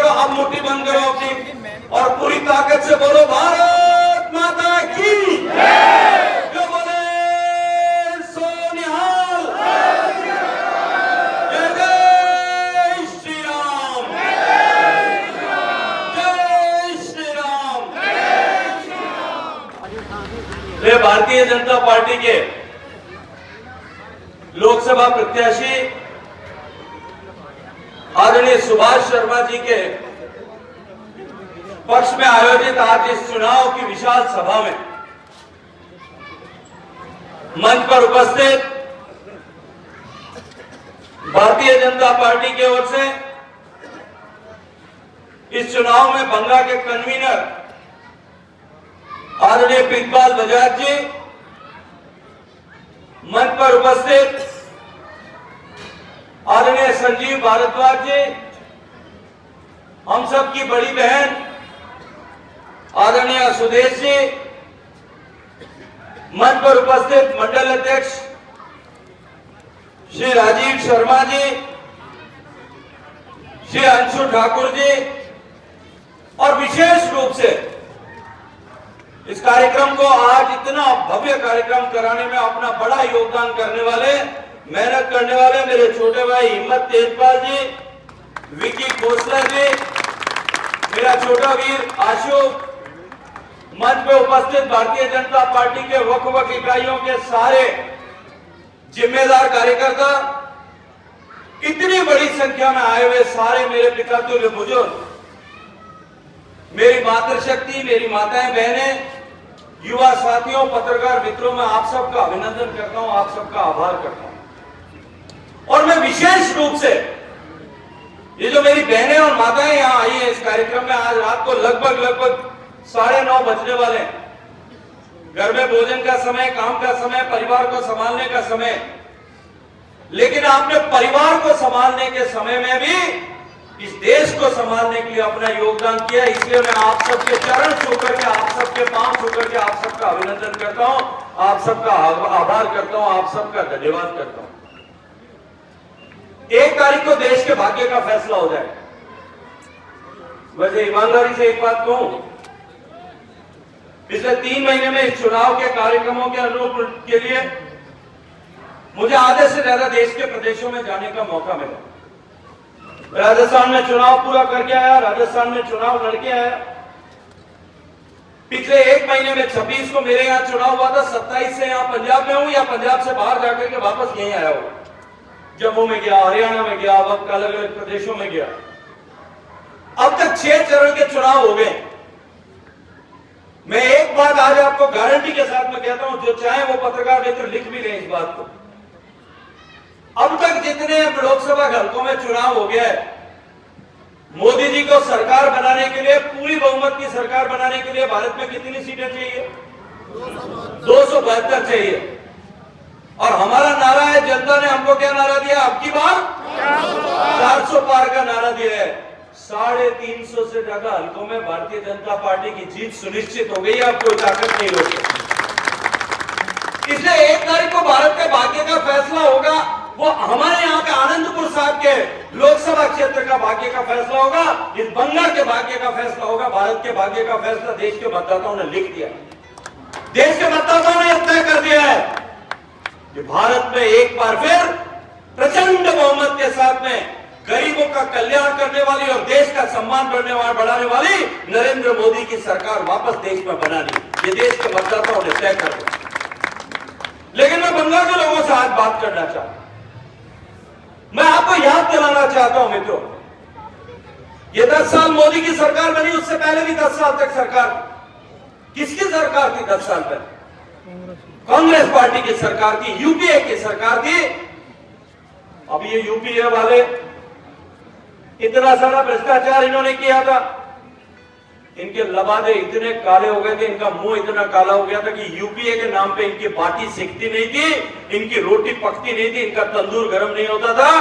करो, अब मुट्ठी बंद करो अपनी और पूरी ताकत से बोलो भारत माता की जो बोले सो निहाल। जय जय श्री राम, जय श्री राम। ये भारतीय जनता पार्टी के लोकसभा प्रत्याशी आदरणीय सुभाष शर्मा जी के पक्ष में आयोजित आज इस चुनाव की विशाल सभा में मंच पर उपस्थित भारतीय जनता पार्टी की ओर से इस चुनाव में बंगा के कन्वीनर आदरणीय प्रीतपाल बजाज जी, मंच पर उपस्थित आदरणीय संजीव भारद्वाज जी, हम सब की बड़ी बहन आदरणीय सुदेश जी, मंच पर उपस्थित मंडल अध्यक्ष श्री राजीव शर्मा जी, श्री अंशु ठाकुर जी और विशेष रूप से इस कार्यक्रम को आज इतना भव्य कार्यक्रम कराने में अपना बड़ा योगदान करने वाले, मेहनत करने वाले मेरे छोटे भाई हिम्मत तेजपाल जी, विकी खोसला जी, मेरा छोटा वीर आशु, मंच पे उपस्थित भारतीय जनता पार्टी के वक्फ इकाइयों के सारे जिम्मेदार कार्यकर्ता, इतनी बड़ी संख्या में आए हुए सारे मेरे पितृतुल्य बुजुर्ग, मेरी मातृशक्ति, मेरी माताएं बहनें, युवा साथियों, पत्रकार मित्रों, मैं आप सबका अभिनंदन करता हूं, आप सबका आभार करता हूं। और मैं विशेष रूप से ये जो मेरी बहनें और माताएं यहां आई हैं इस कार्यक्रम में, आज रात को लगभग 9:30 बजने वाले हैं। घर में भोजन का समय, काम का समय, परिवार को संभालने का समय, लेकिन आपने परिवार को संभालने के समय में भी इस देश को संभालने के लिए अपना योगदान किया। इसलिए मैं आप सबके चरण छूकर के, आप सबके पांव छूकर के आप सबका अभिनंदन करता हूं, आप सबका आभार करता हूं, आप सबका धन्यवाद करता हूं। 1 तारीख को देश के भाग्य का फैसला हो जाएगा। वैसे ईमानदारी से एक बात कहूं, पिछले 3 महीने में इस चुनाव के कार्यक्रमों के अनुरूप के लिए मुझे आधे से ज्यादा देश के प्रदेशों में जाने का मौका मिला। राजस्थान में चुनाव पूरा करके आया, राजस्थान में चुनाव लड़के आया। पिछले 1 महीने में 26 को मेरे यहां चुनाव हुआ था, 27 से यहां पंजाब में हूं या पंजाब से बाहर जाकर के वापस यहीं आया हूं। जम्मू में गया, हरियाणा में गया, वक्त अलग अलग प्रदेशों में गया। अब तक 6 चरण के चुनाव हो गए। मैं एक बात आज आपको गारंटी के साथ में कहता हूं, जो चाहे वो पत्रकार मित्र लिख भी लें इस बात को, अब तक जितने लोकसभा हलकों में चुनाव हो गया है, मोदी जी को सरकार बनाने के लिए, पूरी बहुमत की सरकार बनाने के लिए भारत में कितनी सीटें चाहिए? 272 चाहिए। और हमारा नारा है, जनता ने हमको क्या नारा दिया? अब की बार 400 पार का नारा दिया है। 350 से ज्यादा हलकों में भारतीय जनता पार्टी की जीत सुनिश्चित हो गई है। अब कोई ताकत नहीं रोक सकती। इसलिए 1 तारीख को भारत के भाग्य का फैसला होगा। वो हमारे यहाँ के आनंदपुर साहब के लोकसभा क्षेत्र का भाग्य का फैसला होगा, इस बंगाल के भाग्य का फैसला होगा। भारत के भाग्य का फैसला देश के मतदाताओं ने लिख दिया। देश के मतदाताओं ने तय कर दिया है कि भारत में एक बार फिर प्रचंड बहुमत के साथ में गरीबों का कल्याण करने वाली और देश का सम्मान बढ़ाने वाली नरेंद्र मोदी की सरकार वापस देश में बनानी, ये देश के मतदाताओं ने तय कर दिया। लेकिन मैं बंगाल के लोगों से आज बात करना चाहता हूं। मैं आपको याद दिलाना चाहता हूं मित्रों, ये 10 साल मोदी की सरकार बनी, उससे पहले भी 10 साल तक सरकार किसकी सरकार थी? 10 साल पहले कांग्रेस पार्टी की सरकार थी, यूपीए की सरकार थी। अब ये यूपीए वाले इतना सारा भ्रष्टाचार इन्होंने किया था, इनके लबादे इतने काले हो गए थे, इनका मुंह इतना काला हो गया था कि यूपीए के नाम पे इनकी बाटी सिकती नहीं थी, इनकी रोटी पकती नहीं थी, इनका तंदूर गर्म नहीं होता था।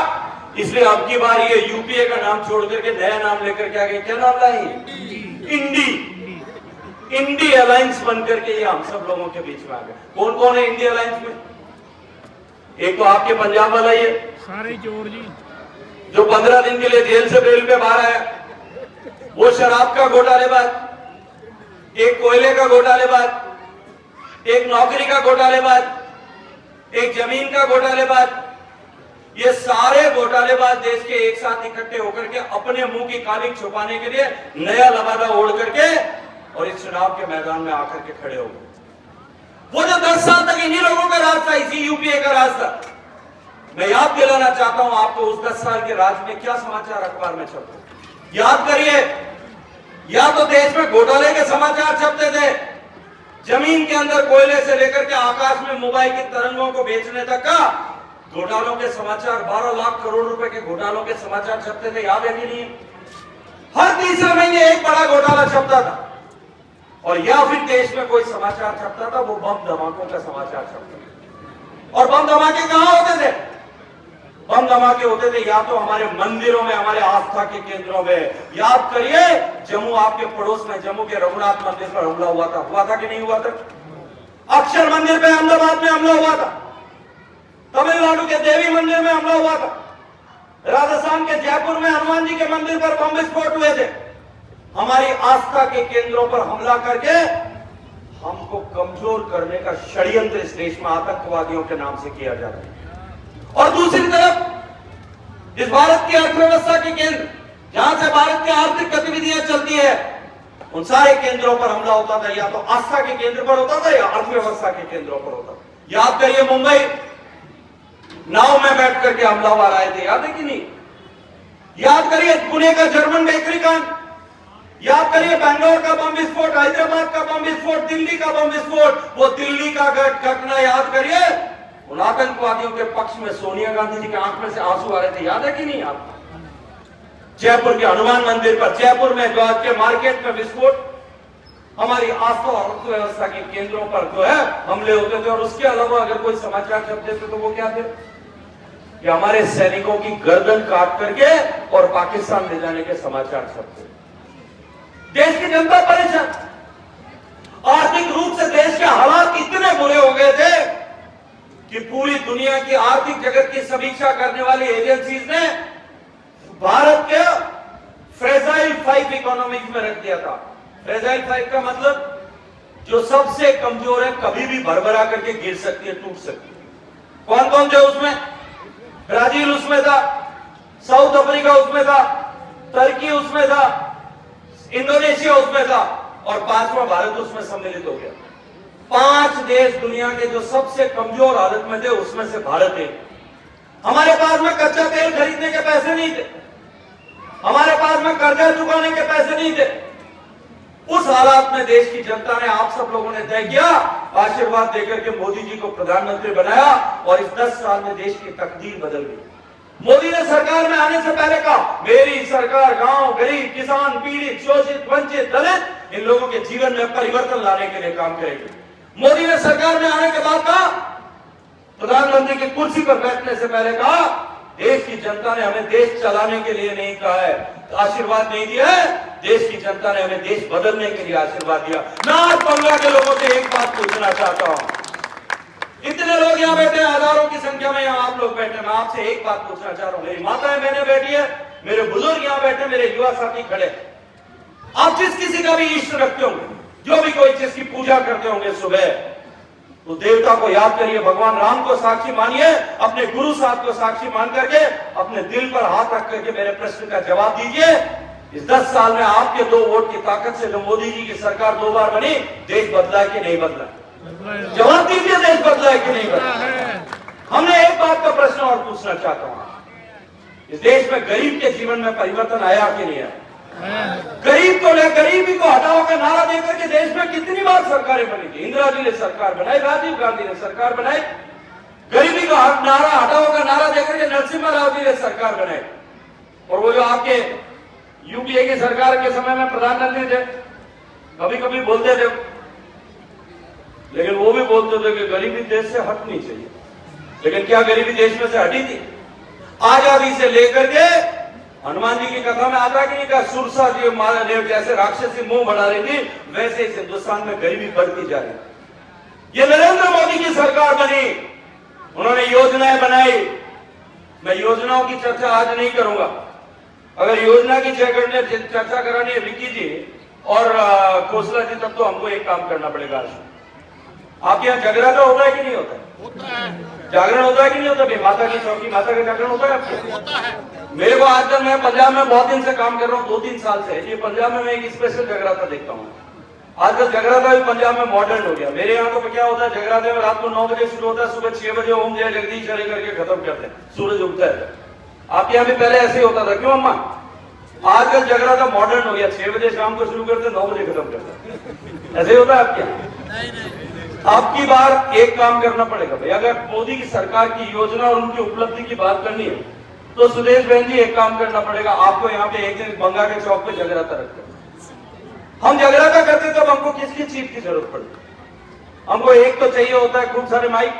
इसलिए अब की बार ये यूपीए का नाम छोड़ करके नया नाम लेकर के आ गए। क्या नाम लाई? इंडी अलायंस बनकर के ये हम सब लोगों के बीच में आ गए। कौन कौन है इंडी अलायंस में? एक तो आपके पंजाब वाला ये सारे चोर जी, जो 15 दिन के लिए जेल से बेल पे बाहर आया, वो शराब का घोटालेबाज, एक कोयले का घोटालेबाज, एक नौकरी का घोटालेबाज, एक जमीन का घोटालेबाज, ये सारे घोटालेबाज देश के एक साथ इकट्ठे होकर के अपने मुंह की कालिक छुपाने के लिए नया लबादा ओढ़ करके और इस चुनाव के मैदान में आकर के खड़े हो गए। वो जो 10 साल तक इन्हीं लोगों का राज था, इसी यूपीए का राज था। मैं याद दिलाना चाहता हूं आपको उस 10 साल के राज में क्या समाचार अखबार में छपते। याद करिए, या तो देश में घोटाले के समाचार छपते थे, जमीन के अंदर कोयले से लेकर के आकाश में मोबाइल की तरंगों को बेचने तक का घोटालों के समाचार, 12 लाख करोड़ रुपए के घोटालों के समाचार छपते थे। याद है कि नहीं? हर तीसरे महीने एक बड़ा घोटाला छपता था। और या फिर देश में कोई समाचार छपता था, वो बम धमाकों का समाचार छपता था। और बम धमाके कहां होते थे? बम धमाके होते थे या तो हमारे मंदिरों में, हमारे आस्था के केंद्रों में। याद करिए, जम्मू आपके पड़ोस में, जम्मू के रघुनाथ मंदिर पर हमला हुआ था कि नहीं हुआ था? अक्षर मंदिर पे अहमदाबाद में हमला हुआ था, तमिलनाडु के देवी मंदिर में हमला हुआ था, राजस्थान के जयपुर में हनुमान जी के मंदिर पर बम विस्फोट हुए थे। हमारी आस्था के केंद्रों पर हमला करके हमको कमजोर करने का षड्यंत्र इस देश में आतंकवादियों के नाम से किया जा रहा है। और दूसरी तरफ इस भारत की अर्थव्यवस्था के केंद्र, जहां से भारत की आर्थिक गतिविधियां चलती है, उन सारे केंद्रों पर हमला होता था। या तो आस्था के केंद्र पर होता था या अर्थव्यवस्था के केंद्रों पर होता था। याद करिए, मुंबई नाव में बैठ करके हमलावर आए थे, याद है कि नहीं? याद करिए पुणे का जर्मन बेकरी कांड, याद करिए बैंगलोर का बम विस्फोट, हैदराबाद का बम विस्फोट, दिल्ली का बम विस्फोट। वो दिल्ली का घटना याद करिए, उन आतंकवादियों के पक्ष में सोनिया गांधी जी के आंख में से आंसू आ रहे थे। याद है कि नहीं आपको? जयपुर के हनुमान मंदिर पर, जयपुर में जो आज के मार्केट में विस्फोट, हमारी आस्था और अर्थव्यवस्था के केंद्रों पर जो है हमले होते थे। और उसके अलावा अगर कोई समाचार छपते थे तो वो क्या थे? कि हमारे सैनिकों की गर्दन काट करके और पाकिस्तान ले जाने के समाचार छपते। देश की जनता परेशान, आर्थिक रूप से देश के हालात इतने बुरे हो गए थे कि पूरी दुनिया की आर्थिक जगत की समीक्षा करने वाली एजेंसीज ने भारत के फ्रेजाइल 5 इकोनॉमीज में रख दिया था। फ्रेजाइल 5 का मतलब जो सबसे कमजोर है, कभी भी भरभरा करके गिर सकती है, टूट सकती है। कौन कौन थे उसमें? ब्राजील उसमें था, साउथ अफ्रीका उसमें था, तुर्की उसमें था, इंडोनेशिया उसमें था और 5वां भारत उसमें सम्मिलित हो गया। 5 देश दुनिया के जो सबसे कमजोर हालत में थे उसमें से भारत है। हमारे पास में कच्चा तेल खरीदने के पैसे नहीं थे, हमारे पास में कर्जा चुकाने के पैसे नहीं थे। उस हालात में देश की जनता ने, आप सब लोगों ने तय किया, आशीर्वाद देकर के मोदी जी को प्रधानमंत्री बनाया और इस 10 साल में देश की तकदीर बदल गई। मोदी ने सरकार में आने से पहले कहा, मेरी सरकार गांव, गरीब, किसान, पीड़ित, शोषित, वंचित, दलित, इन लोगों के जीवन में परिवर्तन लाने के लिए काम करेगी। मोदी ने सरकार में आने के बाद कहा, प्रधानमंत्री की कुर्सी पर बैठने से पहले कहा, देश की जनता ने हमें देश चलाने के लिए नहीं कहा है, आशीर्वाद नहीं दिया है, देश की जनता ने हमें देश बदलने के लिए आशीर्वाद दिया। मैं आज बंगला के लोगों से एक बात पूछना चाहता हूं, इतने लोग यहाँ बैठे हैं, हजारों की संख्या में यहाँ आप लोग बैठे, मैं आपसे एक बात पूछना चाह रहा हूं। मेरी माताएं बहनें बैठी है, मेरे बुजुर्ग यहाँ बैठे, मेरे युवा साथी खड़े। आप जिस किसी का भी इष्ट रखते होंगे, जो भी कोई चीज की पूजा करते होंगे सुबह, तो देवता को याद करिए, भगवान राम को साक्षी मानिए, अपने गुरु साहब को साक्षी मान करके अपने दिल पर हाथ रख करके मेरे प्रश्न का जवाब दीजिए। इस 10 साल में आपके 2 वोट की ताकत से जो मोदी जी की सरकार 2 बार बनी, देश बदला है कि नहीं बदला? जवाब दीजिए, देश बदला है कि नहीं बदला? हमने एक बात का प्रश्न और पूछना चाहता हूं, इस देश में गरीब के जीवन में परिवर्तन आया कि नहीं आया? गरीब को ले, गरीबी को हटाओ का नारा देकर के देश में कितनी बार सरकारें बनी थी? इंदिरा जी ने सरकार बनाई, राजीव गांधी ने सरकार बनाई। गरीबी का नारा हटाओ का नारा देकर के नरसिम्हा राव जी ने सरकार बनाई। और वो जो आपके यूपीए की सरकार के समय में प्रधानमंत्री थे, कभी कभी बोलते थे, लेकिन वो भी बोलते थे कि गरीबी देश से हटनी चाहिए। लेकिन क्या गरीबी देश में से हटी थी? आजादी से लेकर के हनुमान जी की कथा में आता है कि नहीं, कहा सुरसा जी महादेव जैसे राक्षसी मुंह बढ़ा रही थी, वैसे इस हिंदुस्तान में गरीबी बढ़ती जा रही। ये नरेंद्र मोदी की सरकार बनी, उन्होंने योजनाएं बनाई। मैं योजनाओं की चर्चा आज नहीं करूंगा, अगर योजना की चर्चा करानी है विक्की जी और खोसला जी, तब तो हमको एक काम करना पड़ेगा। आपके यहाँ जगराता होता है कि नहीं होता है? जागरण होता है कि नहीं होता? माता की चौकी, माता का जागरण होता है आपके? होता है। मेरे को आजकल, मैं पंजाब में बहुत दिन से काम कर रहा हूँ, 2-3 साल से। ये पंजाब में मैं एक स्पेशल जगराता देखता हूँ। आजकल जगराता भी पंजाब में मॉडर्न हो गया। मेरे यहाँ तो क्या होता है, जगराते में रात को 9 बजे शुरू होता है, सुबह 6 बजे ओम जय जगदीश हरे करके खत्म करते हैं, सूरज उगता है। आपके यहाँ भी पहले ऐसे ही होता था, क्यों अम्मा? आजकल जगराता मॉडर्न हो गया, 6 बजे शाम को शुरू करते, 9 बजे खत्म करते। ऐसे ही होता है आपके यहाँ? आपकी बार एक काम करना पड़ेगा भाई, अगर मोदी की सरकार की योजना और उनकी उपलब्धि की बात करनी है तो सुदेश बहन जी, एक काम करना पड़ेगा आपको। यहाँ पे एक दिन बंगा के चौक पे जगराता रखते हैं। हम जगराता करते तब हमको किसकी चीज की जरूरत पड़ती? हमको एक तो चाहिए होता है खूब सारे माइक,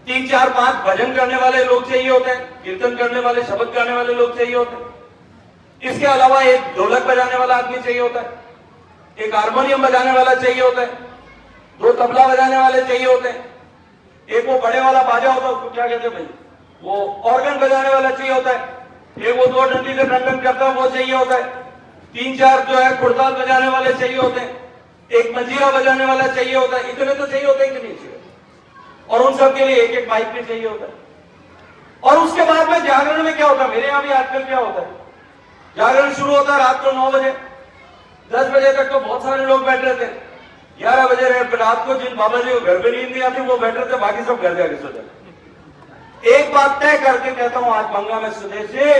3, 4, 5 भजन करने वाले लोग चाहिए होते हैं, कीर्तन करने वाले, शब्द गाने वाले लोग चाहिए होते हैं। इसके अलावा एक ढोलक बजाने वाला आदमी चाहिए होता है, एक हारमोनियम बजाने वाला चाहिए होता है, 2 तबला बजाने वाले चाहिए होते हैं, एक वो बड़े वाला बाजा होता है, उसको क्या कहते हैं भाई, वो ऑर्गन बजाने वाला चाहिए होता है, एक वो 2 डंडी से टंडन करता है वो चाहिए होता है, 3-4 जो है खुड़ताल बजाने वाले चाहिए होते हैं, एक मंजीरा बजाने वाला चाहिए होता है। इतने तो चाहिए होते हैं कि नहीं चाहिए? और उन सब के लिए एक माइक भी चाहिए होता है। और उसके बाद में जागरण में क्या होता है, मेरे यहां भी आजकल क्या होता है, जागरण शुरू होता है रात को 9 बजे, 10 बजे तक तो बहुत सारे लोग बैठ रहे थे, 11 बजे रात को जिन बाबा जी को घर पे नींद नहीं आती वो बैठ रहे थे, बाकी सब घर जाके सो जाते। एक बात तय करके कहता हूं आज बंगा में, सुदेश जी,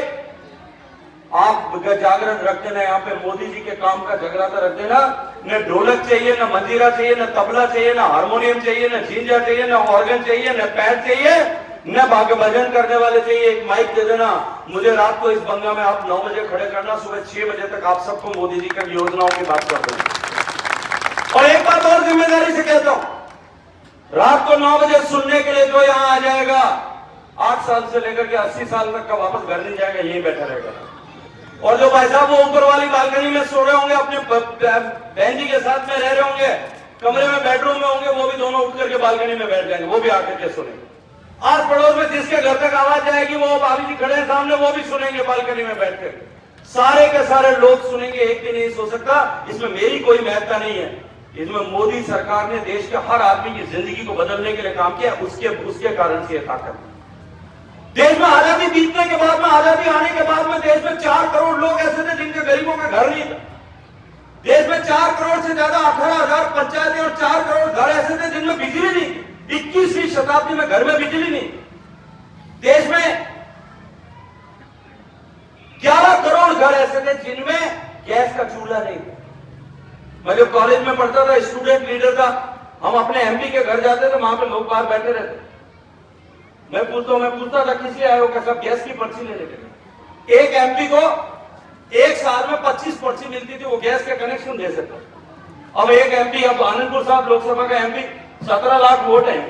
आप जागरण रख देना, यहाँ पे मोदी जी के काम का जगराता रख देना। न ढोलक चाहिए, न मंजीरा चाहिए, न तबला चाहिए, न हारमोनियम चाहिए, न झींझा चाहिए, न ऑर्गन चाहिए, न पैड चाहिए, न भाग्य भजन करने वाले चाहिए। एक माइक दे देना मुझे, रात को इस बंगा में आप 9 बजे खड़े करना, सुबह 6 बजे तक आप सबको मोदी जी की योजनाओं की बात कर देना। और एक बात और जिम्मेदारी से कहता हूं, रात को 9 बजे सुनने के लिए जो यहां आ जाएगा, 8 साल से लेकर के 80 साल तक का वापस घर नहीं जाएगा, यही बैठा रहेगा। और जो भाई साहब वो ऊपर वाली बालकनी में सो रहे होंगे, अपने बहन जी के साथ में रह रहे होंगे, कमरे में बेडरूम में होंगे, वो भी दोनों उठ करके बालकनी में बैठ जाएंगे, वो भी आकर के सुनेंगे। आस पड़ोस में जिसके घर तक आवाज जाएगी वो भाभी जी खड़े हैं सामने, वो भी सुनेंगे बालकनी में बैठ कर। सारे के सारे लोग सुनेंगे, एक भी नहीं सो सकता। इसमें मेरी कोई महत्ता नहीं है, इसमें मोदी सरकार ने देश के हर आदमी की जिंदगी को बदलने के लिए काम किया, उसके कारण से यह ताकत। देश में आजादी बीतने के बाद में, आजादी आने के बाद में देश में 4 करोड़ लोग ऐसे थे जिनके गरीबों का घर नहीं था। देश में 4 करोड़ से ज्यादा 18,000 पंचायतें और 4 करोड़ घर ऐसे थे जिनमें बिजली नहीं थी। 21वीं शताब्दी में घर में बिजली नहीं। देश में 11 करोड़ घर ऐसे थे जिनमें गैस का चूल्हा नहीं था। मैं जब कॉलेज में पढ़ता था, स्टूडेंट लीडर था, हम अपने एमपी के घर जाते थे, वहां पे लोग बाहर बैठे रहते। मैं पूछता था किस लिए आए हो, कैसा? गैस की पर्ची लेने के लिए। एक एमपी को एक साल में 25 पर्ची मिलती थी, वो गैस का कनेक्शन दे सकता। अब एक एमपी, अब आनंदपुर साहब लोकसभा का एमपी, 17 लाख वोट है,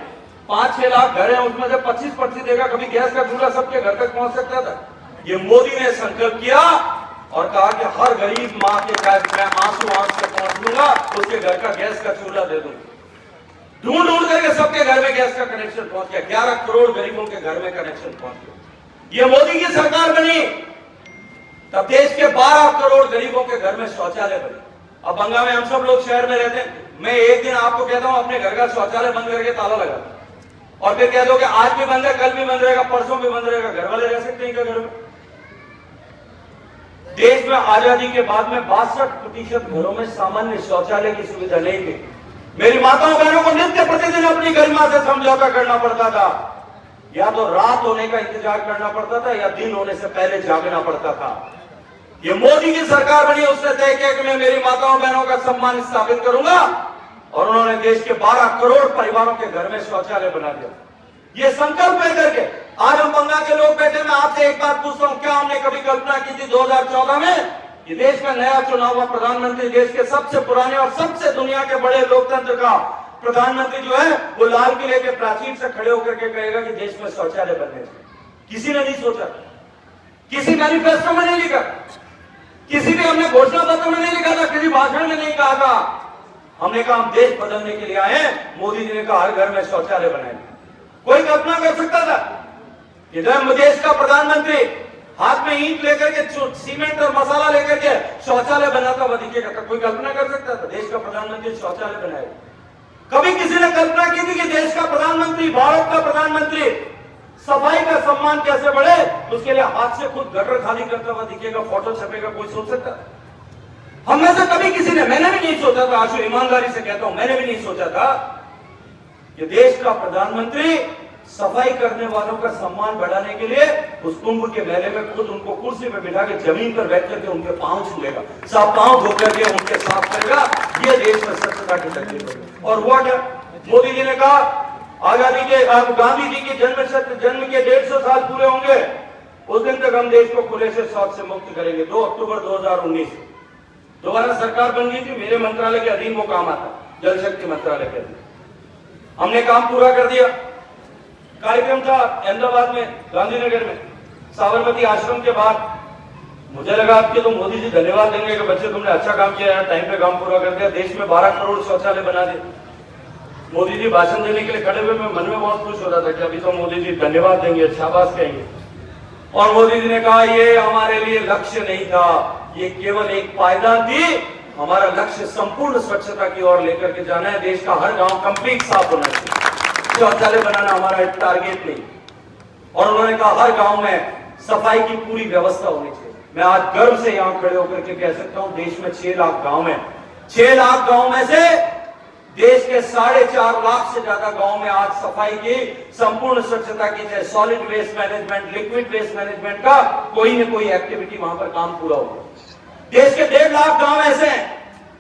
5-6 लाख घर है, उसमें से 25 पर्ची देगा, कभी गैस का चूल्हा सबके घर तक पहुंच सकता था? ये मोदी ने संकल्प किया और कहा कि हर गरीब मां के मैं आंसू आंख से पहुंच लूंगा, उसके घर का गैस का चूल्हा दे दूंगा। ढूंढ करके सबके घर में गैस का कनेक्शन पहुंच गया। 11 करोड़ गरीबों के घर में कनेक्शन पहुंच गया। ये मोदी की सरकार बनी तब देश के 12 करोड़ गरीबों के घर में शौचालय बने। अब बंगा में हम सब लोग शहर में रहते हैं, मैं एक दिन आपको कहता हूं अपने घर का शौचालय बंद करके ताला लगा, और फिर कह दो कि आज भी बंद है, कल भी बंद रहेगा, परसों भी बंद रहेगा, घर वाले रह सकते हैं क्या घर में? देश में आजादी के बाद में 62% घरों में सामान्य शौचालय की सुविधा नहीं थी। मेरी माताओं बहनों को नित्य प्रतिदिन अपनी गरिमा से समझौता करना पड़ता था। या तो रात होने का इंतजार करना पड़ता था या दिन होने से पहले जागना पड़ता था। ये मोदी की सरकार बनी, उसने तय किया कि मैं मेरी माताओं बहनों का सम्मान स्थापित करूंगा, और उन्होंने देश के 12 करोड़ परिवारों के घर में शौचालय बना दिया। ये संकल्प लेकर के आज हम बंगा के लोग बैठे। मैं आपसे एक बात पूछता हूं, क्या हमने कभी कल्पना की थी 2014 में कि देश में नया चुनाव हुआ, प्रधानमंत्री देश के सबसे पुराने और सबसे दुनिया के बड़े लोकतंत्र का प्रधानमंत्री जो है वो लाल किले के प्राचीर से खड़े होकर के कहेगा कि देश में शौचालय बनने चाहिए? किसी ने नहीं सोचा, किसी मैनिफेस्टो में नहीं लिखा, किसी भी हमने घोषणा पत्र में नहीं लिखा था, किसी भाषण में नहीं कहा था। हमने कहा हम देश बदलने के लिए आए हैं। मोदी जी ने कहा हर घर में शौचालय बनाए। कोई कल्पना कर सकता था कि जब देश का प्रधानमंत्री हाथ में ईंट लेकर के सीमेंट और मसाला लेकर के शौचालय बनाता हुआ दिखेगा। कोई कल्पना कर सकता था देश का प्रधानमंत्री शौचालय बनाएगा? कभी किसी ने कल्पना की थी कि देश का प्रधानमंत्री, भारत का प्रधानमंत्री सफाई का सम्मान कैसे बढ़े? उसके लिए हाथ से खुद गटर खाली करता हुआ दिखेगा, फोटो छपेगा? कोई सोच सकता? हम में से कभी किसी ने, मैंने भी नहीं सोचा था, आशु ईमानदारी से कहता हूं, मैंने भी नहीं सोचा था कि देश का प्रधानमंत्री सफाई करने वालों का सम्मान बढ़ाने के लिए उस कुंभ के मेले में खुद उनको कुर्सी पे बिठा के जमीन पर बैठ करके उनके पांव छूएगा, सब पांव धो करके उनके साफ करेगा। ये देश में स्वच्छता की तकलीफ। और हुआ क्या? मोदी जी ने कहा आजादी के, गांधी जी के जन्म के 150 साल पूरे होंगे उस दिन तक हम देश को खुले से शौच से मुक्त करेंगे। 2 अक्टूबर 2019 दोबारा सरकार बन गई थी, मेरे मंत्रालय के अधीन वो काम आता, जल शक्ति मंत्रालय के अधीन। हमने काम पूरा कर दिया। कार्यक्रम था अहमदाबाद में, गांधीनगर में, साबरमती आश्रम के बाद। मुझे लगा कि तो मोदी जी धन्यवाद देंगे कि बच्चे तुमने अच्छा काम किया है, टाइम पे काम पूरा कर दिया, देश में 12 करोड़ शौचालय बना दिए। मोदी जी भाषण देने के लिए खड़े हुए, मैं मन में बहुत खुश हो रहा था कि अभी तो मोदी जी धन्यवाद देंगे, शाबाश कहेंगे। और मोदी जी ने कहा ये हमारे लिए लक्ष्य नहीं था, ये केवल एक पायदान थी, हमारा लक्ष्य संपूर्ण स्वच्छता की ओर लेकर के जाना है। देश का हर गांव कंप्लीट साफ होना चाहिए, शौचालय बनाना हमारा टारगेट नहीं। और उन्होंने कहा हर गांव में सफाई की पूरी व्यवस्था होनी चाहिए। मैं आज गर्व से यहां खड़े होकर के कह सकता हूं देश में 6 लाख गांव हैं, 6 लाख गांव में से देश के 4.5 लाख से ज्यादा गांव में आज सफाई की संपूर्ण स्वच्छता की, चाहे solid waste management, liquid waste management का कोई न कोई एक्टिविटी वहां पर काम पूरा होगा। देश के 1.5 लाख गांव ऐसे हैं,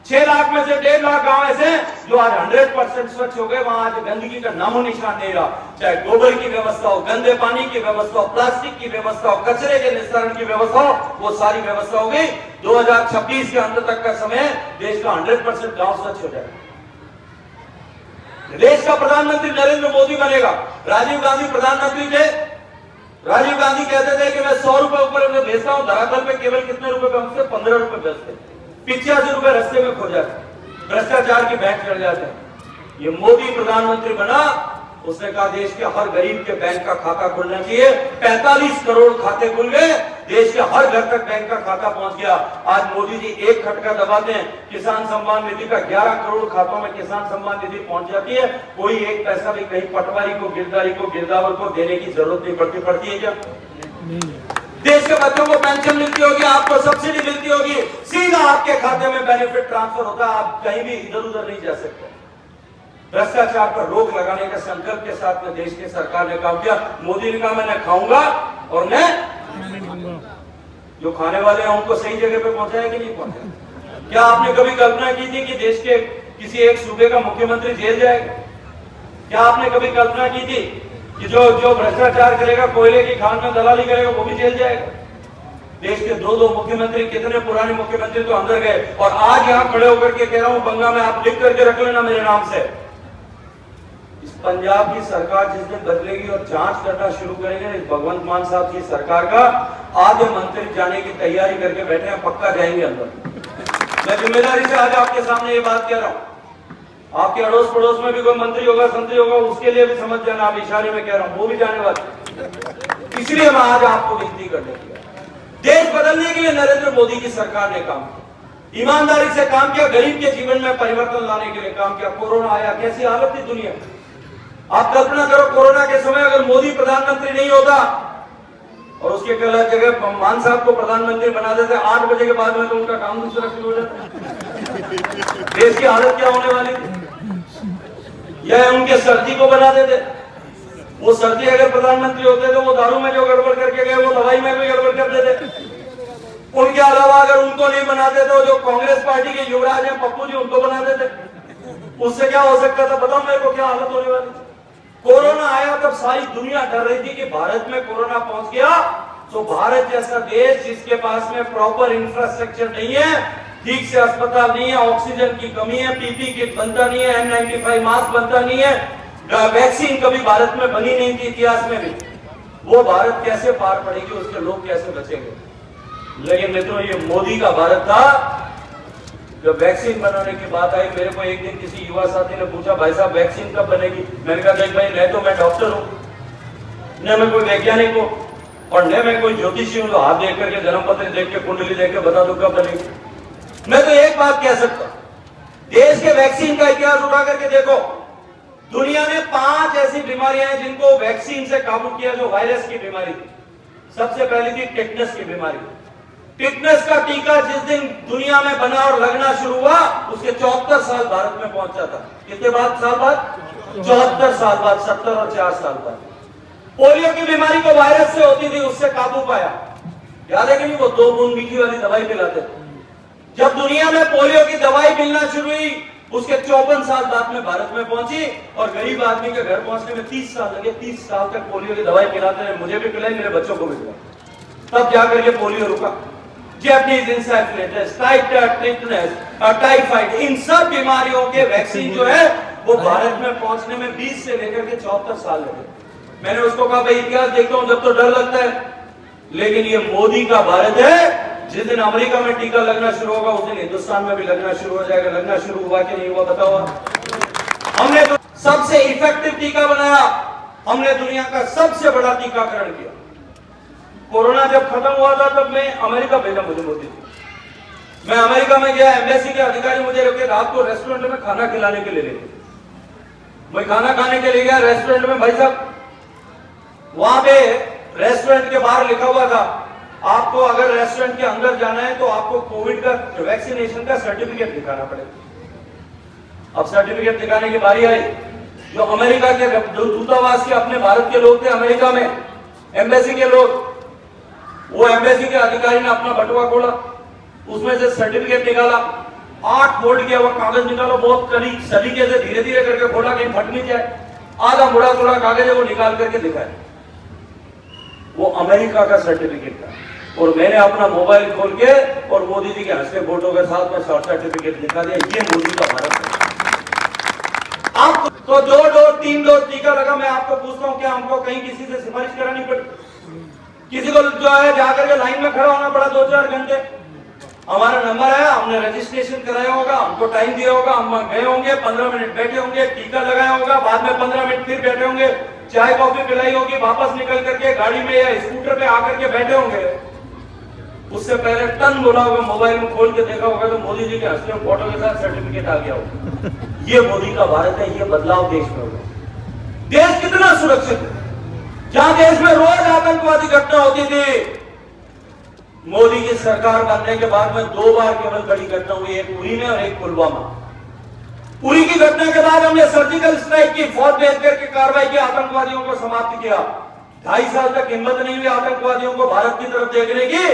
6 लाख में से 1.5 लाख गांव ऐसे हैं जो आज 100% स्वच्छ हो गए। वहां आज गंदगी का नामो निशान नहीं रहा, चाहे गोबर की व्यवस्था हो, गंदे पानी की व्यवस्था हो, प्लास्टिक की व्यवस्था हो, कचरे के निस्तारण की व्यवस्था हो, वो सारी व्यवस्था हो गई। 2026 के अंत तक का समय देश का 100% गांव स्वच्छ हो जाएगा। देश का प्रधानमंत्री नरेंद्र मोदी बनेगा। राजीव गांधी प्रधानमंत्री थे, राजीव गांधी कहते थे कि मैं 100 रुपए ऊपर भेजता हूं, धरातल पे केवल कितने रुपए भेजते? 15 रुपए भेजते। 85 रुपए रास्ते में खो जाते, भ्रष्टाचार की बैंक चढ़ जाते हैं। ये मोदी प्रधानमंत्री बना, उसने कहा देश के हर गरीब के बैंक का खाता खुलना चाहिए। 45 करोड़ खाते खुल गए, देश के हर घर तक बैंक का खाता पहुंच गया। आज मोदी जी एक खटका दबाते हैं, किसान सम्मान निधि का 11 करोड़ खातों में किसान सम्मान निधि पहुंच जाती है। कोई एक पैसा भी कहीं पटवारी को, गिरदारी को, गिरदावर को देने की जरूरत नहीं पड़ती है क्या? देश के बच्चों को पेंशन मिलती होगी, आपको सब्सिडी मिलती होगी, सीधा आपके खाते में बेनिफिट ट्रांसफर होता है, आप कहीं भी इधर उधर नहीं जा सकते। भ्रष्टाचार पर रोक लगाने का संकल्प के साथ में देश की सरकार ने काम किया। मोदी ने कहा मैं खाऊंगा और मैं जो खाने वाले हैं उनको सही जगह पे पहुंचाया कि नहीं पहुंचाया? क्या आपने कभी कल्पना की थी कि देश के किसी एक सूबे का मुख्यमंत्री जेल जाएगा? क्या आपने कभी कल्पना की थी कि जो भ्रष्टाचार करेगा, कोयले की खान में दलाली करेगा, वो भी जेल जाएगा? देश के 2 मुख्यमंत्री, कितने पुराने मुख्यमंत्री तो अंदर गए। और आज यहां खड़े होकर के कह रहा हूं, बंगा में आप लिख करके रख लेना मेरे नाम से, इस पंजाब की सरकार जिस दिन बदलेगी और जांच करना शुरू करेंगे, इस भगवंत मान साहब की सरकार का आधे मंत्री जाने की तैयारी करके बैठे हैं, पक्का जाएंगे अंदर। मैं जिम्मेदारी से आज आपके सामने ये बात कह रहा हूं। आपके अड़ोस पड़ोस में भी कोई मंत्री होगा, संतरी होगा, उसके लिए भी समझ जाना, आप इशारे में कह रहा हूं, वो भी जाने वाले। इसलिए मैं आज आपको विनती करने की, देश बदलने के लिए नरेंद्र मोदी की सरकार ने काम किया, ईमानदारी से काम किया, गरीब के जीवन में परिवर्तन लाने के लिए काम किया। कोरोना आया, कैसी हालत थी दुनिया। आप कल्पना करो, कोरोना के समय अगर मोदी प्रधानमंत्री नहीं होता और उसके जगह मान साहब को प्रधानमंत्री बना देते, 8 बजे के बाद में तो उनका काम दूसरा शुरू हो जाता, देश की हालत क्या होने वाली थी? या उनके सर्दी को बना देते, वो सर्दी अगर प्रधानमंत्री होते तो वो दारू में जो गड़बड़ करके गए वो दवाई में भी गड़बड़ कर देते। उनके अलावा अगर उनको नहीं बनाते तो जो कांग्रेस पार्टी के युवराज हैं पप्पू जी, उनको बना देते। उससे क्या हो सकता था? बताओ मेरे को क्या हालत होने वाली थी? कोरोना आया तब सारी दुनिया डर रही थी कि भारत में कोरोना पहुंच गया तो भारत जैसा देश जिसके पास में प्रॉपर इंफ्रास्ट्रक्चर नहीं है, ठीक से अस्पताल नहीं है, ऑक्सीजन की कमी है, पीपी किट बनता नहीं है, N95 मास्क बनता नहीं है, वैक्सीन कभी भारत में बनी नहीं थी इतिहास में भी, वो भारत कैसे पार पड़ेगी, उसके लोग कैसे बचेंगे? लेकिन मित्रों, ये मोदी का भारत था। जब वैक्सीन बनाने की बात आई, मेरे को एक दिन किसी युवा साथी ने पूछा, भाई साहब वैक्सीन कब बनेगी? मैंने कहा देख भाई, न तो मैं डॉक्टर हूं, न मैं कोई वैज्ञानिक हूं, और न मैं कोई ज्योतिषी हूं तो हाथ देख करके, जन्म पत्र देख के, कुंडली देख के बता दूं कब बनेगी। मैं तो एक बात कह सकता हूं, देश के वैक्सीन का इतिहास उठा करके देखो, दुनिया में 5 ऐसी बीमारियां हैं जिनको वैक्सीन से काबू किया, जो वायरस की बीमारी थी। सबसे पहली थी टिटनस की बीमारी। टिटनस का टीका जिस दिन दुनिया में बना और लगना शुरू हुआ, उसके 74 साल भारत में पहुंचा था। कितने साल बाद? 74 साल बाद, 70 और 4 साल बाद। पोलियो की बीमारी को वायरस से होती थी, उससे काबू पाया। याद है कि नहीं? वो 2 बूंद मीठी वाली दवाई पिलाते थे। जब दुनिया में पोलियो की दवाई मिलना शुरू हुई, उसके 54 साल बाद में भारत में पहुंची, और गरीब आदमी के घर पहुंचने में 30 साल लगे। 30 साल तक पोलियो की दवाई पिलाते रहे, मुझे भी पिलाई, मेरे बच्चों को भी पिलाई, तब जाकर के पोलियो रुका। जैपनीज इंसेफ्लाइटिस, टिटनस, टाइफाइड, इन सब बीमारियों के वैक्सीन जो है वो भारत में पहुंचने में 20 से लेकर के 74 साल लगे। मैंने उसको कहा भाई इतिहास देखता हूं जब तो डर लगता है, लेकिन ये मोदी का भारत है। जिस दिन अमेरिका में टीका लगना शुरू होगा, उस दिन हिंदुस्तान में भी लगना शुरू हो जाएगा। लगना शुरू हुआ कि नहीं हुआ बताओ? हमने तो सबसे इफेक्टिव टीका बनाया, हमने दुनिया का सबसे बड़ा टीकाकरण किया। कोरोना जब खत्म हुआ था तब मैं अमेरिका भेजा, मुझे मोदी जी। मैं अमेरिका में गया, एम्बेसी के अधिकारी मुझे रोके, रात को रेस्टोरेंट में खाना खिलाने के लिए ले गए। मैं खाना खाने के लिए गया रेस्टोरेंट में, भाई साहब वहां पे रेस्टोरेंट के बाहर लिखा हुआ था, आपको अगर रेस्टोरेंट के अंदर जाना है तो आपको कोविड का वैक्सीनेशन का सर्टिफिकेट दिखाना पड़ेगा। अब सर्टिफिकेट दिखाने की बारी आई। जो अमेरिका के दूतावास के अपने भारत के लोग थे अमेरिका में, एम्बेसी के लोग, वो एम्बेसी के अधिकारी ने अपना बटुआ खोला, उसमें से सर्टिफिकेट निकाला, 8 फोल्ड किया हुआ कागज निकाला, बहुत सलीके से धीरे धीरे करके खोला, कहीं फट नहीं जाए। आधा मुड़ा थोड़ा कागज है वो निकाल करके दिखाया, वो अमेरिका का सर्टिफिकेट था। और मैंने अपना मोबाइल खोल के और मोदी जी के हंसते फोटो के साथ में सर्टिफिकेट दिखा दिया, ये मोदी का भारत है। आप तो 2 डोज 3 डोज टीका लगा, मैं आपको पूछता हूं क्या हमको कहीं किसी से सिफारिश करानी पड़ी? किसी को जो है जाकर के लाइन में खड़ा होना पड़ा 2-4 घंटे? हमारा नंबर आया, हमने रजिस्ट्रेशन कराया होगा, हमको टाइम दिया होगा, हम गए होंगे, 15 मिनट बैठे होंगे, टीका लगाया होगा, बाद में 15 मिनट फिर बैठे होंगे, चाय कॉफी पिलाई होगी, वापस निकल करके गाड़ी में या स्कूटर पे आकर के बैठे होंगे। उससे पहले टन बोला होगा, मोबाइल में खोल के देखा होगा तो मोदी जी के हंसते फोटो के साथ सर्टिफिकेट आ गया होगा। ये मोदी का भारत है, ये बदलाव देश में होगा। देश कितना सुरक्षित है, जहां देश में रोज आतंकवादी घटना होती थी, मोदी की सरकार बनने के बाद में 2 बार केवल बड़ी घटना हुई, एक उरी में और एक पुलवामा। उरी की घटना के बाद हमने सर्जिकल स्ट्राइक की, फौज भेज करके कार्रवाई की, आतंकवादियों को समाप्त किया। 2.5 साल तक हिम्मत नहीं हुई आतंकवादियों को भारत की तरफ देखने की,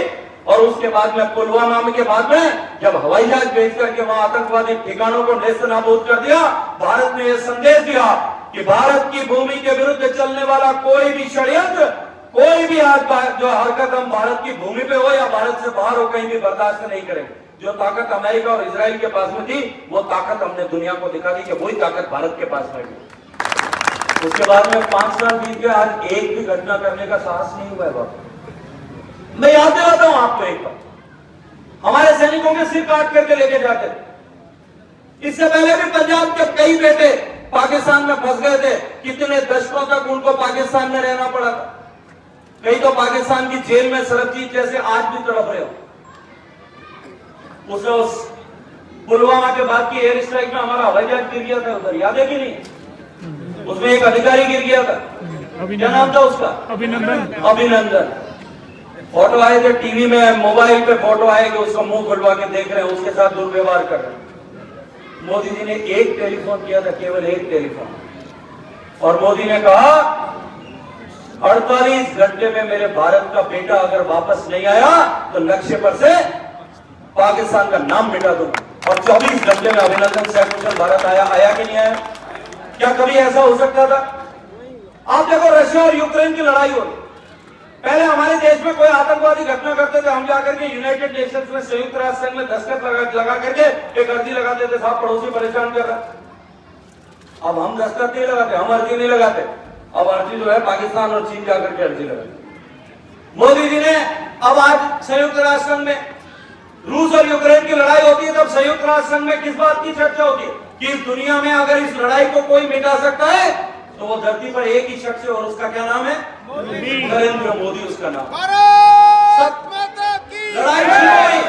और उसके बाद में पुलवामा के बाद में जब हवाई जहाज भेज करके वहां आतंकवादी ठिकानों को नेस्त नाबूद कर दिया, भारत ने यह संदेश दिया कि भारत की भूमि के विरुद्ध चलने वाला कोई भी षड्यंत्र, कोई भी जो हरकत हम भारत की भूमि पे हो या भारत से बाहर हो, कहीं भी बर्दाश्त नहीं करेंगे। जो ताकत अमेरिका और इजराइल के पास में थी, वो ताकत हमने दुनिया को दिखा दी कि वही ताकत भारत के पास में थी। उसके बाद में 5 साल बीत गए, आज एक भी घटना करने का साहस नहीं हुआ है बाबा। मैं याद दिलाता हूं आपको एक बार, हमारे सैनिकों के सिर काट करके लेके जाते थे। इससे पहले भी पंजाब के कई बेटे पाकिस्तान में फंस गए थे, कितने दशकों तक उनको पाकिस्तान में रहना पड़ा था। कई तो पाकिस्तान की जेल में सरबजीत जैसे आज भी तड़प रहे हो। उस पुलवामा के बाद की एयर स्ट्राइक में हमारा हवाई जहाज गिर गया था उधर, याद है कि नहीं? उसमें एक अधिकारी गिर गया था, क्या नाम था उसका? अभिनंदन। फोटो आए थे टीवी में, मोबाइल पे फोटो आए कि उसका मुंह खुलवा के देख रहे हैं, उसके साथ दुर्व्यवहार कर रहे हैं। मोदी जी ने एक टेलीफोन किया था, केवल एक टेलीफोन, और मोदी ने कहा 48 घंटे में मेरे भारत का बेटा अगर वापस नहीं आया तो लक्ष्य पर से पाकिस्तान का नाम मिटा दूंगा। और 24 घंटे में अभिनंदन सकुशल भारत आया कि नहीं आया? क्या कभी ऐसा हो सकता था? आप देखो, रशिया और यूक्रेन की लड़ाई हो रही, पहले हमारे देश में कोई आतंकवादी घटना करते थे, हम जाकर के यूनाइटेड नेशंस में, संयुक्त राष्ट्र संघ में दस्तखत लगा करके एक अर्जी लगाते थे, साहब पड़ोसी परेशान कर रहा। अब हम दस्तखत नहीं लगाते, हम अर्जी नहीं लगाते, अब अर्जी जो है पाकिस्तान और चीन जाकर के अर्जी लगाते। मोदी जी ने अब आज संयुक्त राष्ट्र संघ में रूस और यूक्रेन की लड़ाई होती है, तब संयुक्त राष्ट्र संघ में किस बात की चर्चा होती है कि इस दुनिया में अगर इस लड़ाई को कोई मिटा सकता है तो वो धरती पर एक ही शख्स है और उसका क्या नाम है? नरेंद्र मोदी उसका नाम। लड़ाई शुरू हुई,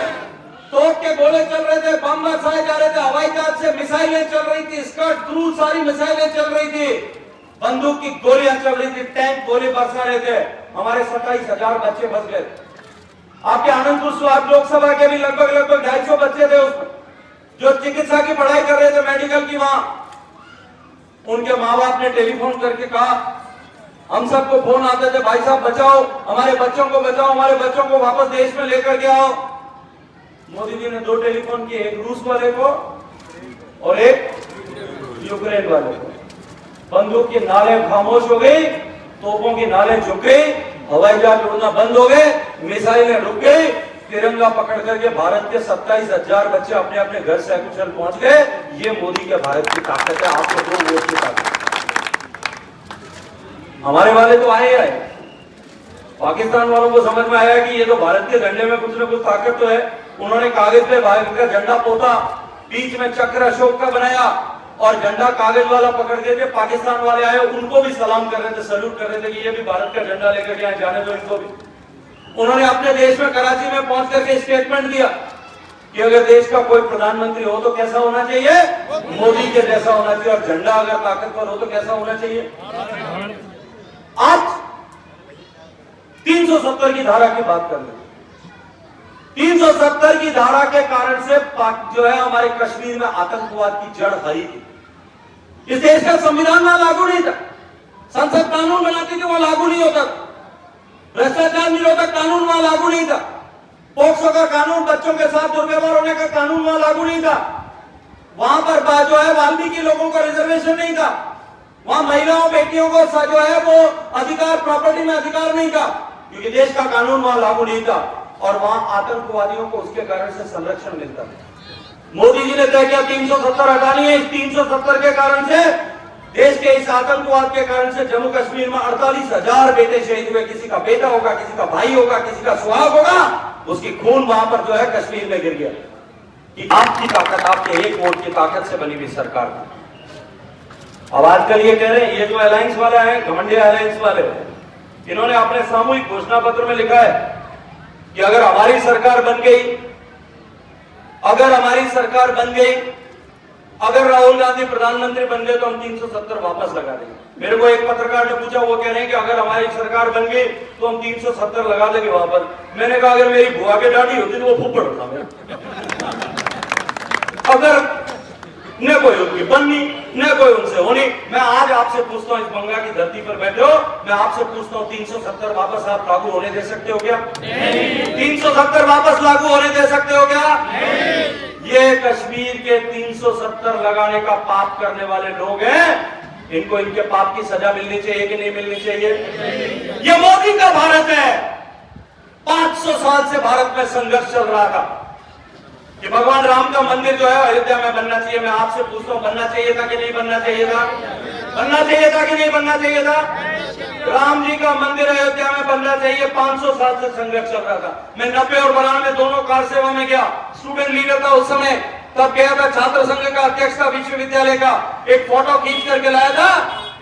तोप के गोले चल रहे थे, बम बरसाए जा रहे थे, हवाई जहाज से मिसाइलें चल रही थी, स्कर्ट थ्रू सारी मिसाइलें चल रही थी, बंदूक की गोलियां चल रही थी, टैंक गोले बरसा रहे थे। हमारे 27,000 बच्चे बच गए। आपके आनंदपुर स्वास्थ्य लोकसभा के भी लगभग 250 बच्चे थे उसमें, जो चिकित्सा की पढ़ाई कर रहे थे, मेडिकल की। वहां उनके माँ बाप ने टेलीफोन करके कहा, हम सबको फोन आते थे, भाई साहब बचाओ, हमारे बच्चों को बचाओ, हमारे बच्चों को वापस देश में लेकर के आओ। मोदी जी ने 2 टेलीफोन किए, एक रूस वाले को और एक यूक्रेन वाले को। बंदूक की नालें खामोश हो गई, तोपों की नालें झुक गई, हवाई जहाज उड़ना बंद हो गए, मिसाइलें रुक गई। तिरंगा पकड़ करके भारत के 27,000 बच्चे अपने अपने घर से कुशल पहुंच गए। ये मोदी के भारत की ताकत है, आपको 2 वोट की ताकत। हमारे वाले तो आए ही आए, पाकिस्तान वालों को समझ में आया कि ये तो भारत के झंडे में कुछ न कुछ ताकत तो है। उन्होंने कागज पे भारत का झंडा पोता, बीच में चक्र अशोक का बनाया और झंडा कागज वाला पकड़ के पाकिस्तान वाले आए, उनको भी सलाम कर रहे थे, सल्यूट कर रहे थे कि ये भी भारत का झंडा लेकर के आए, जाने दो इनको भी। उन्होंने अपने देश में कराची में पहुंच करके स्टेटमेंट दिया कि अगर देश का कोई प्रधानमंत्री हो तो कैसा होना चाहिए? मोदी के जैसा होना चाहिए, और झंडा अगर ताकतवर हो तो कैसा होना चाहिए? आज 370 की धारा की बात कर रहे, 370 की धारा के कारण से जो है हमारे कश्मीर में आतंकवाद की जड़ हरी थी। इस देश का संविधान वहां लागू नहीं था, संसद कानून बनाती थी, वो लागू नहीं होता। भ्रष्टाचार निरोधक कानून वहां लागू नहीं था, पोक्सो का कानून, बच्चों के साथ दुर्व्यवहार होने का कानून वहां लागू नहीं था। वहां पर जो है वाल्मीकि लोगों का रिजर्वेशन नहीं था, वहां महिलाओं बेटियों को जो है वो अधिकार, प्रॉपर्टी में अधिकार नहीं था, क्योंकि देश का कानून वहां लागू नहीं था। और वहां आतंकवादियों को उसके कारण से संरक्षण मिलता था। मोदी जी ने तय किया 370 हटानी है। इस 370 के कारण से, देश के इस आतंकवाद के कारण से जम्मू कश्मीर में 48,000 बेटे शहीद हुए। किसी का बेटा होगा, किसी का भाई होगा, किसी का सुहाग होगा, उसकी खून वहां पर जो है कश्मीर में गिर गया। कि आपकी ताकत, आपके एक वोट की ताकत से बनी हुई सरकार। अब आजकल ये कह रहे हैं, ये जो अलायंस वाला है, घमंडी अलायंस वाले, इन्होंने अपने सामूहिक घोषणा पत्र में लिखा है कि अगर हमारी सरकार बन गई, अगर हमारी सरकार बन गई, अगर राहुल गांधी प्रधानमंत्री बन गए तो हम 370 वापस लगा देंगे। मेरे को एक पत्रकार ने पूछा, वो कह रहे हैं कि अगर हमारी सरकार बन गई तो हम 370 लगा देंगे वापस। मैंने कहा अगर मेरी बुआ के दादी होती तो वो फूफड़ होता मेरा। अगर न कोई उनकी बननी, न कोई उनसे होनी। मैं आज आपसे पूछता हूं, इस बंगा की धरती पर बैठे हो, मैं आपसे पूछता हूं 370 वापस आप लागू होने दे सकते हो क्या? नहीं। 370 वापस लागू होने दे सकते हो क्या? नहीं। ये कश्मीर के 370 लगाने का पाप करने वाले लोग हैं, इनको इनके पाप की सजा मिलनी चाहिए कि नहीं मिलनी चाहिए? ये मोदी का भारत है। 500 साल से भारत में संघर्ष चल रहा था कि भगवान राम का मंदिर जो है अयोध्या में बनना चाहिए। मैं आपसे पूछता हूं, बनना चाहिए था कि नहीं बनना चाहिए था? बनना चाहिए था कि नहीं बनना चाहिए था? राम जी का मंदिर अयोध्या में बनना चाहिए। 500 साल से संघर्ष चल रहा था। मैं 90 और 92 दोनों कार सेवा में गया, स्टूडेंट लीडर था उस समय, तब गया था, छात्र संघ का अध्यक्ष था विश्वविद्यालय का। एक फोटो खींच करके लाया था,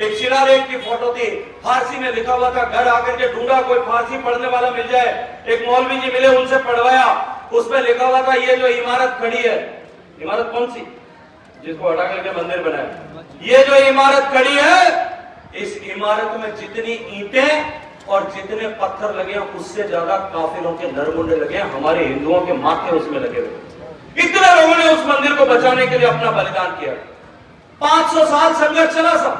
एक शिलालेख की फोटो थी, फारसी में लिखा हुआ था। घर आकर के ढूंढा, कोई फारसी पढ़ने वाला मिल जाए। एक मौलवी जी मिले, उनसे पढ़वाया। उसमें लिखा हुआ था, ये जो इमारत खड़ी है, इमारत कौन सी जिसको हटा करके मंदिर बनाया, ये जो इमारत खड़ी है, इस इमारत में जितनी ईंटें और जितने पत्थर लगे हैं, उससे ज्यादा काफिरों के नरमुंडे लगे हैं, हमारे हिंदुओं के माथे उसमें लगे हुए। इतने लोगों ने उस मंदिर को बचाने के लिए अपना बलिदान किया। 500 साल संघर्ष चला सब।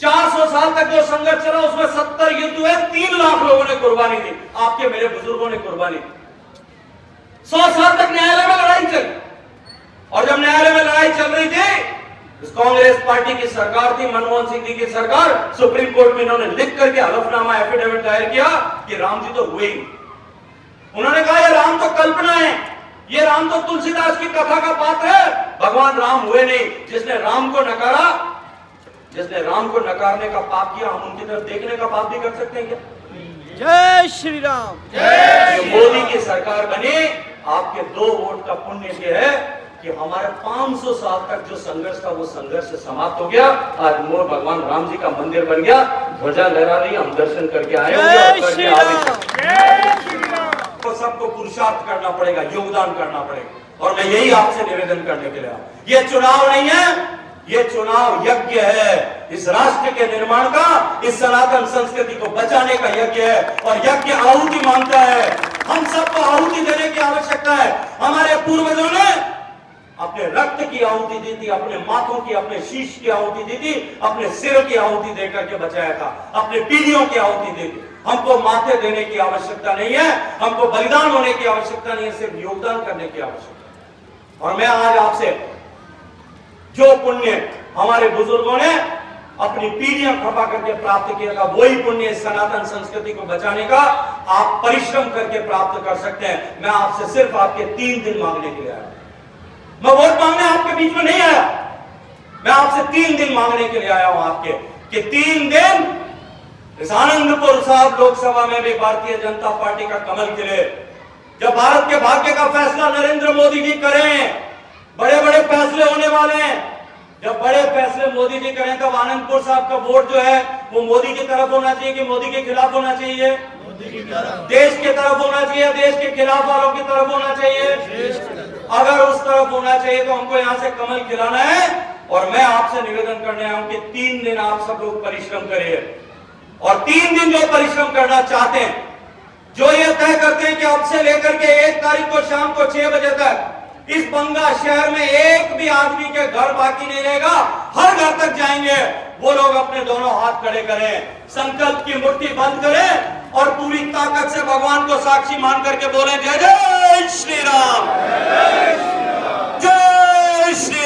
400 साल तक जो संघर्ष चला उसमें 70 युद्ध हुए, 3 लाख लोगों ने कुर्बानी दी, आपके मेरे बुजुर्गों ने कुर्बानी दी। 100 साल तक न्यायालय में लड़ाई चली, और जब न्यायालय में लड़ाई चल रही थी, कांग्रेस पार्टी की सरकार थी, मनमोहन सिंह जी की सरकार, सुप्रीम कोर्ट में इन्होंने लिख करके हलफनामा एफिडेविट दायर किया कि राम जी तो हुए ही। उन्होंने कहा ये राम तो कल्पना है, ये राम तो तुलसीदास की कथा का पात्र है, भगवान राम हुए नहीं। जिसने राम को नकारा, जिसने राम को नकारने का पाप किया, हम उनकी तरफ देखने का पाप भी कर सकते हैं क्या? जय श्री राम। जय मोदी की सरकार बनी, आपके 2 वोट का पुण्य ये है कि हमारे 500 साल तक जो संघर्ष था वो संघर्ष समाप्त हो गया। आज मोर भगवान राम जी का मंदिर बन गया, ध्वजा लहरा रही, हम दर्शन करके आए होंगे और करके आ रहे। तो सबको पुरुषार्थ करना पड़ेगा, योगदान करना पड़ेगा, और मैं यही आपसे निवेदन करने के लिए आया। ये चुनाव नहीं है, ये चुनाव यज्ञ है, इस राष्ट्र के निर्माण का, इस सनातन संस्कृति को बचाने का यज्ञ है, और यज्ञ आहुति मांगता है। हम सबको आहुति देने की आवश्यकता है। हमारे पूर्वजों ने अपने रक्त की आहुति दी थी, अपने माथों की, अपने शीश की आहुति दी थी, अपने सिर की आहुति देकर के बचाया था, अपने पीढ़ियों की आहुति दी थी। हमको माथे देने की आवश्यकता नहीं है, हमको बलिदान होने की आवश्यकता नहीं है, सिर्फ योगदान करने की आवश्यकता है। और मैं आज आपसे, जो पुण्य हमारे बुजुर्गों ने अपनी पीढ़ियां खपा करके प्राप्त किया था, वही पुण्य सनातन संस्कृति को बचाने का आप परिश्रम करके प्राप्त कर सकते हैं। मैं आपसे सिर्फ आपके 3 दिन मांगने के लिए आया। मैं वोट मांगने आपके बीच में नहीं आया, मैं आपसे 3 दिन मांगने के लिए आया हूं आपके, कि 3 दिन इस आनंदपुर साहब लोकसभा में भी भारतीय जनता पार्टी का कमल खिले। जब भारत के भाग्य का फैसला नरेंद्र मोदी जी करें, बड़े बड़े फैसले होने वाले हैं, जब बड़े फैसले मोदी जी करें तब आनंदपुर साहब का वोट जो है वो मोदी की तरफ होना चाहिए कि मोदी के खिलाफ होना चाहिए? देश की तरफ होना चाहिए, देश के खिलाफ वालों की तरफ होना चाहिए? अगर उस तरफ होना चाहिए तो हमको यहाँ से कमल खिलाना है। और मैं आपसे निवेदन करने आया हूं कि 3 दिन आप सब लोग परिश्रम करिए, और 3 दिन जो परिश्रम करना चाहते हैं, जो ये तय करते हैं कि अब से लेकर के 1 तारीख को शाम को 6 बजे तक इस बंगा शहर में एक भी आदमी के घर बाकी नहीं रहेगा, हर घर तक जाएंगे, वो लोग अपने दोनों हाथ खड़े करें, संकल्प की मुट्ठी बंद करें और पूरी ताकत से भगवान को साक्षी मान करके बोले, जय जय श्री राम, जय श्री